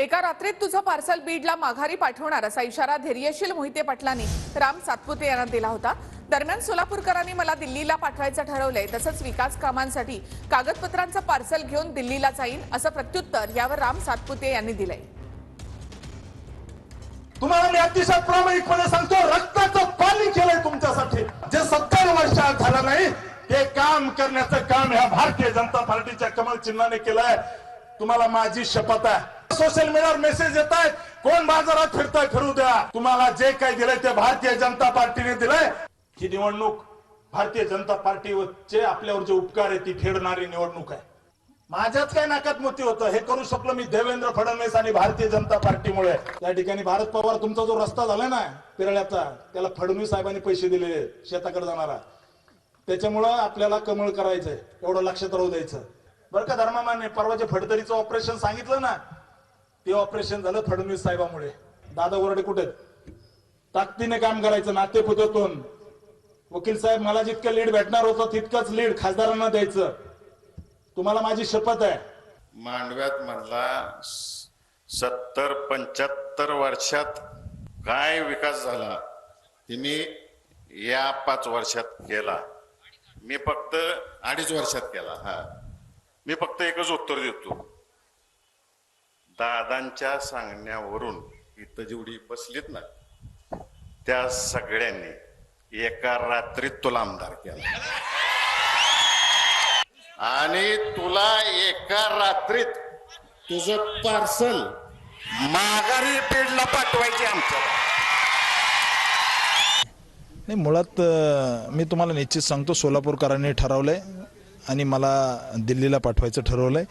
एका रात्रीत तुझं पार्सल बीडला माघारी पाठवणार असा इशारा धैर्यशील मोहिते पाटलांनी राम सातपुते यांना दिला होता। दरम्यान सोलापूरकरांनी मला दिल्लीला पाठवायचं ठरवलंय, तसंच विकास कामांसाठी कागदपत्रांचं पार्सल घेऊन दिल्लीला जाईन असं प्रत्युत्तर यावर राम सातपुते यांनी दिलंय। तुम्हाला मी अतिशय प्रामाणिकपणे सांगतो, रक्ताचं पाणी केलंय तुमच्यासाठी। जे 70 वर्षात झालं नाही ते काम करण्याचं काम ह्या भारतीय जनता पार्टीच्या कमल चिन्हाने केलंय। तुम्हाला माझी शपथ आहे। सोशल मीडियावर मेसेज येत आहेत, कोण बाजारात फिरताय फिरू द्या, तुम्हाला जे काही दिलंय ते भारतीय जनता पार्टीने दिलंय। ही निवडणूक भारतीय जनता पार्टीचे आपल्यावर जे उपकार आहे ती फेडणारी निवडणूक आहे। माझ्याच काय नाकात मोती होतं, हे करू शकलो मी देवेंद्र फडणवीस आणि भारतीय जनता पार्टीमुळे। त्या ठिकाणी भारत पवार तुमचा जो रस्ता झाला ना पिरळ्याचा, त्याला फडणवीस साहेबांनी पैसे दिलेले शेताकडे जाणारा, त्याच्यामुळं आपल्याला कमळ करायचंय, एवढं लक्षात राहू द्यायचं बरं का। धर्मामान्य परवाचे फडतरीचं ऑपरेशन सांगितलं ना, ते ऑपरेशन झालं फडणवीस साहेबांमुळे। दादा वरडे कुठे, ताकदीने काम करायचं नातेपुतेतून। वकील साहेब मला जितकं लीड भेटणार होतं तितकंच लीड खासदारांना द्यायचं, तुम्हाला माझी शपथ आहे। मांडव्यात म्हणला 70-75 वर्षात काय विकास झाला ते मी या 5 वर्षात केला। मी फक्त 2.5 वर्षात केला। मी फक्त एकच उत्तर देतो, दादांच्या सांगण्यावरून इथं जेवढी बसलीत ना त्या सगळ्यांनी एका रात्रीत तुला आमदार केला आणि तुला एका रात्रीत तुझं पार्सल माघारी बीडला पाठवायचे आमचं। नाही, मुळात मी तुम्हाला निश्चित सांगतो, सोलापूरकरांनी ठरवलंय आणि मला दिल्लीला पाठवायचं ठरवलंय।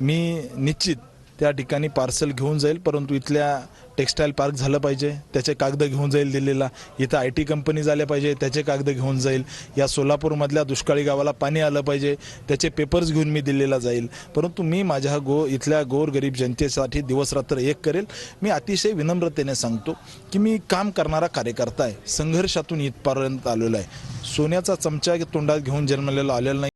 मी निश्चित त्या ठिकाणी पार्सल घेऊन जाईल, परंतु इथल्या टेक्स्टाईल पार्क झालं पाहिजे त्याचे कागद घेऊन जाईल दिल्लीला। इथं IT कंपनी झाल्या पाहिजे त्याचे कागद घेऊन जाईल। या सोलापूरमधल्या दुष्काळी गावाला पाणी आलं पाहिजे त्याचे पेपर्स घेऊन मी दिल्लीला जाईल। परंतु मी माझ्या इथल्या गोरगरीब जनतेसाठी दिवसरात्र एक करेल। मी अतिशय विनम्रतेने सांगतो की मी काम करणारा कार्यकर्ता आहे, संघर्षातून इथपर्यंत आलेलो आहे। सोन्याचा चमचा तोंडात घेऊन जन्मलेला आलेला नाही।